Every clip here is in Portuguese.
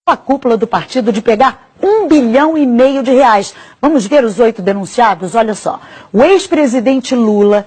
a cúpula do partido de pegar R$1,5 bilhão. Vamos ver os 8 denunciados? Olha só. O ex-presidente Lula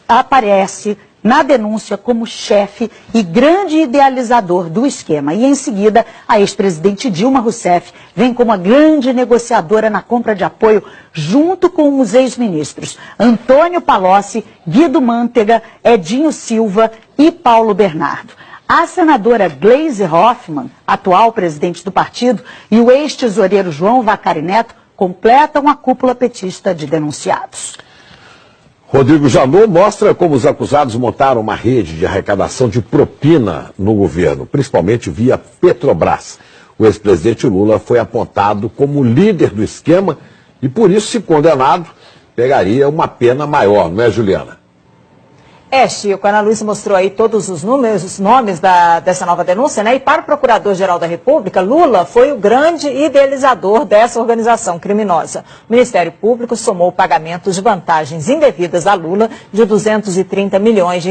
aparece na denúncia como chefe e grande idealizador do esquema. E em seguida, a ex-presidente Dilma Rousseff vem como a grande negociadora na compra de apoio, junto com os ex-ministros Antônio Palocci, Guido Mantega, Edinho Silva e Paulo Bernardo. A senadora Gleisi Hoffmann, atual presidente do partido, e o ex-tesoureiro João Vacari Neto completam a cúpula petista de denunciados. Rodrigo Janot mostra como os acusados montaram uma rede de arrecadação de propina no governo, principalmente via Petrobras. O ex-presidente Lula foi apontado como líder do esquema e, por isso, se condenado, pegaria uma pena maior, não é, Juliana? Chico, a Ana Luísa mostrou aí todos os nomes dessa nova denúncia, né? E para o Procurador-Geral da República, Lula foi o grande idealizador dessa organização criminosa. O Ministério Público somou pagamentos de vantagens indevidas a Lula de R$230 milhões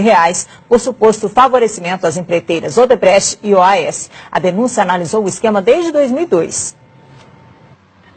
por suposto favorecimento às empreiteiras Odebrecht e OAS. A denúncia analisou o esquema desde 2002.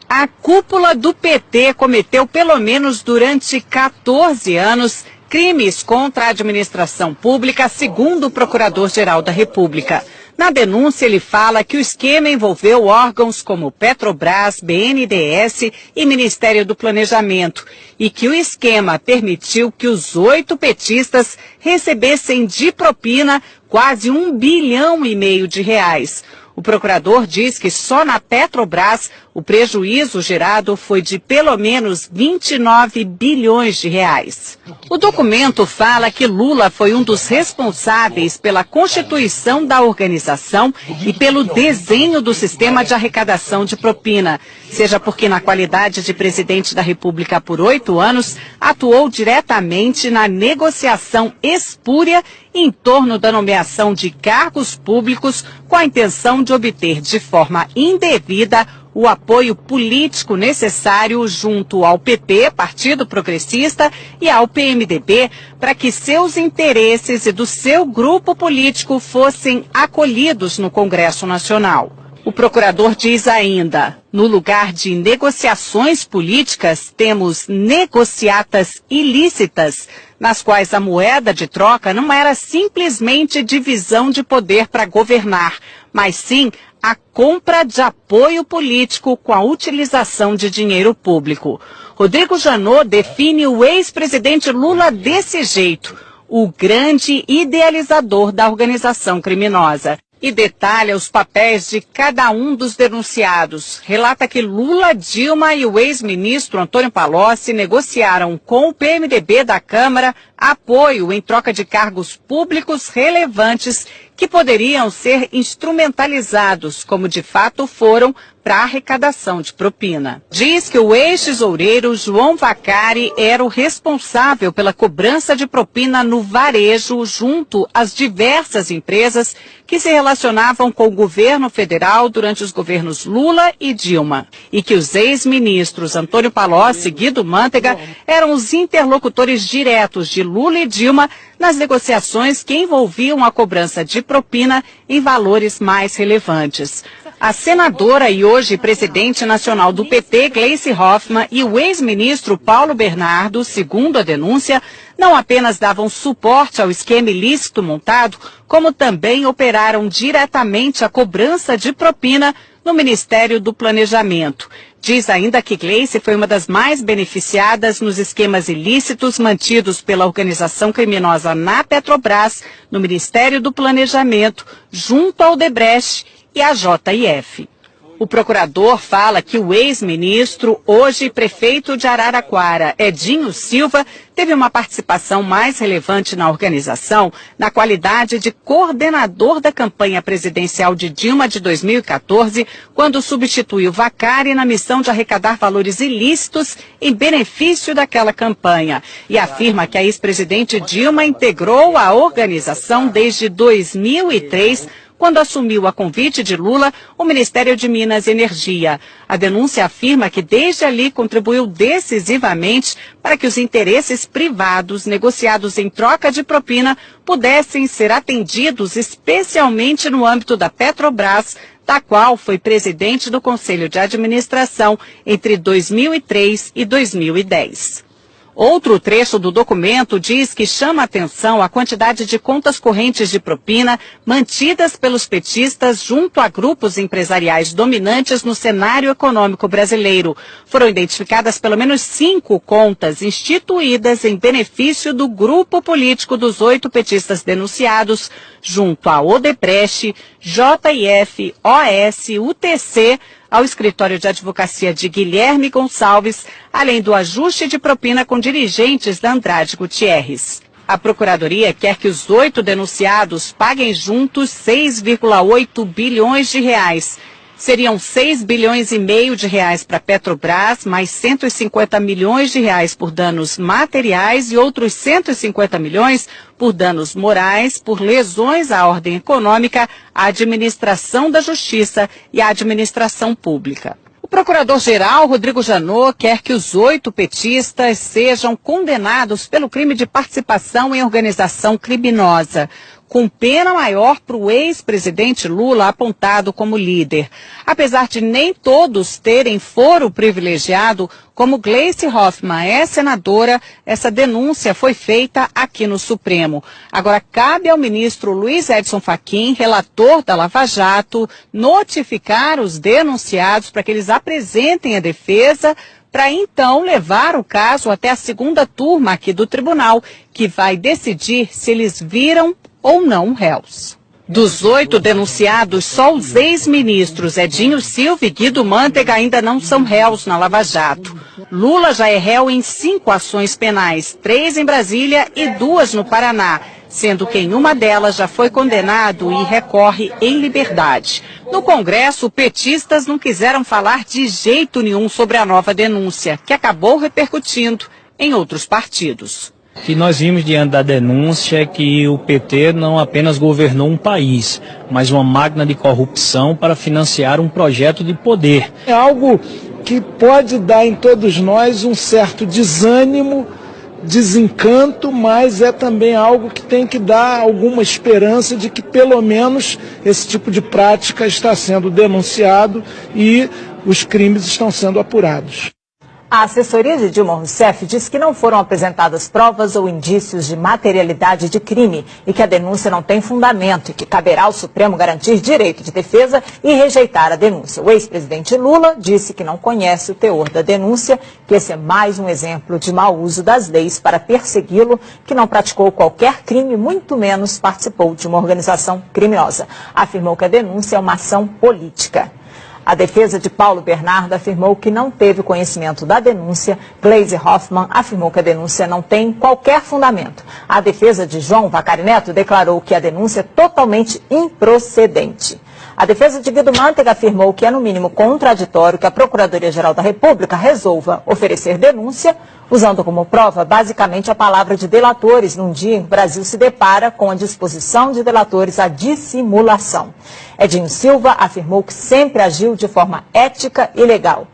A cúpula do PT cometeu, pelo menos durante 14 anos, crimes contra a administração pública, segundo o Procurador-Geral da República. Na denúncia, ele fala que o esquema envolveu órgãos como Petrobras, BNDES e Ministério do Planejamento, e que o esquema permitiu que os 8 petistas recebessem de propina quase R$1,5 bilhão. O procurador diz que só na Petrobras o prejuízo gerado foi de pelo menos R$29 bilhões. O documento fala que Lula foi um dos responsáveis pela constituição da organização e pelo desenho do sistema de arrecadação de propina, seja porque na qualidade de presidente da República por 8 anos, atuou diretamente na negociação espúria em torno da nomeação de cargos públicos com a intenção de obter de forma indevida o apoio político necessário junto ao PP, Partido Progressista, e ao PMDB, para que seus interesses e do seu grupo político fossem acolhidos no Congresso Nacional. O procurador diz ainda, no lugar de negociações políticas, temos negociatas ilícitas, nas quais a moeda de troca não era simplesmente divisão de poder para governar, mas sim a compra de apoio político com a utilização de dinheiro público. Rodrigo Janot define o ex-presidente Lula desse jeito, o grande idealizador da organização criminosa. E detalha os papéis de cada um dos denunciados. Relata que Lula, Dilma e o ex-ministro Antônio Palocci negociaram com o PMDB da Câmara apoio em troca de cargos públicos relevantes que poderiam ser instrumentalizados, como de fato foram, para a arrecadação de propina. Diz que o ex-tesoureiro João Vacari era o responsável pela cobrança de propina no varejo junto às diversas empresas que se relacionavam com o governo federal durante os governos Lula e Dilma. E que os ex-ministros Antônio Palocci e Guido Mantega eram os interlocutores diretos de Lula e Dilma nas negociações que envolviam a cobrança de propina em valores mais relevantes. A senadora e hoje presidente nacional do PT, Gleisi Hoffmann, e o ex-ministro Paulo Bernardo, segundo a denúncia, não apenas davam suporte ao esquema ilícito montado, como também operaram diretamente a cobrança de propina no Ministério do Planejamento. Diz ainda que Gleisi foi uma das mais beneficiadas nos esquemas ilícitos mantidos pela organização criminosa na Petrobras, no Ministério do Planejamento, junto ao Odebrecht e a JF. O procurador fala que o ex-ministro, hoje prefeito de Araraquara, Edinho Silva, teve uma participação mais relevante na organização na qualidade de coordenador da campanha presidencial de Dilma de 2014, quando substituiu Vacari na missão de arrecadar valores ilícitos em benefício daquela campanha. E afirma que a ex-presidente Dilma integrou a organização desde 2003, quando assumiu a convite de Lula o Ministério de Minas e Energia. A denúncia afirma que desde ali contribuiu decisivamente para que os interesses privados negociados em troca de propina pudessem ser atendidos, especialmente no âmbito da Petrobras, da qual foi presidente do Conselho de Administração entre 2003 e 2010. Outro trecho do documento diz que chama atenção a quantidade de contas correntes de propina mantidas pelos petistas junto a grupos empresariais dominantes no cenário econômico brasileiro. Foram identificadas pelo menos 5 contas instituídas em benefício do grupo político dos 8 petistas denunciados, junto a Odebrecht, JIF, OS, UTC, ao escritório de advocacia de Guilherme Gonçalves, além do ajuste de propina com dirigentes da Andrade Gutierrez. A Procuradoria quer que os 8 denunciados paguem juntos 6,8 bilhões de reais. Seriam 6 bilhões e meio de reais para a Petrobras, mais 150 milhões de reais por danos materiais e outros 150 milhões por danos morais, por lesões à ordem econômica, à administração da justiça e à administração pública. O procurador-geral, Rodrigo Janot, quer que os 8 petistas sejam condenados pelo crime de participação em organização criminosa, com pena maior para o ex-presidente Lula apontado como líder. Apesar de nem todos terem foro privilegiado, como Gleice Hoffmann é senadora, essa denúncia foi feita aqui no Supremo. Agora, cabe ao ministro Luiz Edson Fachin, relator da Lava Jato, notificar os denunciados para que eles apresentem a defesa, para então levar o caso até a 2ª turma aqui do tribunal, que vai decidir se eles viram ou não réus. Dos 8 denunciados, só os ex-ministros Edinho Silva e Guido Mantega ainda não são réus na Lava Jato. Lula já é réu em 5 ações penais, 3 em Brasília e 2 no Paraná, sendo que em uma delas já foi condenado e recorre em liberdade. No Congresso, petistas não quiseram falar de jeito nenhum sobre a nova denúncia, que acabou repercutindo em outros partidos. O que nós vimos diante da denúncia é que o PT não apenas governou um país, mas uma máquina de corrupção para financiar um projeto de poder. É algo que pode dar em todos nós um certo desânimo, desencanto, mas é também algo que tem que dar alguma esperança de que pelo menos esse tipo de prática está sendo denunciado e os crimes estão sendo apurados. A assessoria de Dilma Rousseff diz que não foram apresentadas provas ou indícios de materialidade de crime e que a denúncia não tem fundamento e que caberá ao Supremo garantir direito de defesa e rejeitar a denúncia. O ex-presidente Lula disse que não conhece o teor da denúncia, que esse é mais um exemplo de mau uso das leis para persegui-lo, que não praticou qualquer crime, muito menos participou de uma organização criminosa. Afirmou que a denúncia é uma ação política. A defesa de Paulo Bernardo afirmou que não teve conhecimento da denúncia. Gleice Hoffmann afirmou que a denúncia não tem qualquer fundamento. A defesa de João Vacari Neto declarou que a denúncia é totalmente improcedente. A defesa de Guido Mantega afirmou que é no mínimo contraditório que a Procuradoria-Geral da República resolva oferecer denúncia, usando como prova basicamente a palavra de delatores, num dia em que o Brasil se depara com a disposição de delatores à dissimulação. Edinho Silva afirmou que sempre agiu de forma ética e legal.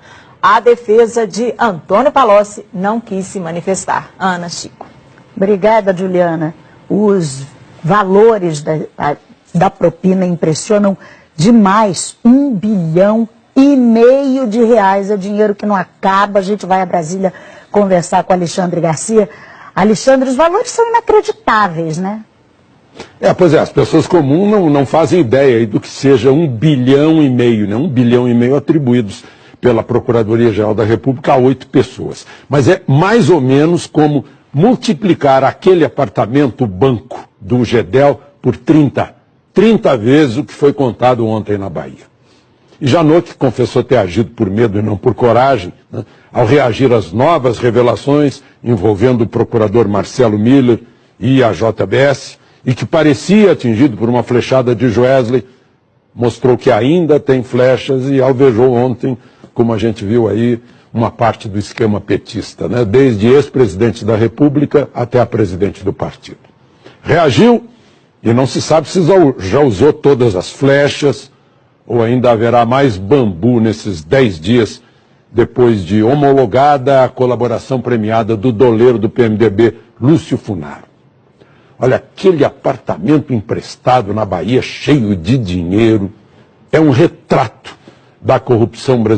A defesa de Antônio Palocci não quis se manifestar. Ana, Chico. Obrigada, Juliana. Os valores da propina impressionam demais. 1,5 bilhão de reais. É dinheiro que não acaba. A gente vai a Brasília conversar com Alexandre Garcia. Alexandre, os valores são inacreditáveis, né? Pois é, as pessoas comuns não fazem ideia aí do que seja 1,5 bilhão, né? 1,5 bilhão atribuídos pela Procuradoria-Geral da República a 8 pessoas. Mas é mais ou menos como multiplicar aquele apartamento banco do Gedel por 30 vezes o que foi contado ontem na Bahia. E Janot, que confessou ter agido por medo e não por coragem, né, ao reagir às novas revelações envolvendo o procurador Marcelo Miller e a JBS, e que parecia atingido por uma flechada de Joesley, mostrou que ainda tem flechas e alvejou ontem, como a gente viu aí, uma parte do esquema petista, né, desde ex-presidente da República até a presidente do partido. Reagiu E não se sabe se já usou todas as flechas ou ainda haverá mais bambu nesses 10 dias depois de homologada a colaboração premiada do doleiro do PMDB, Lúcio Funaro. Olha, aquele apartamento emprestado na Bahia cheio de dinheiro é um retrato da corrupção brasileira.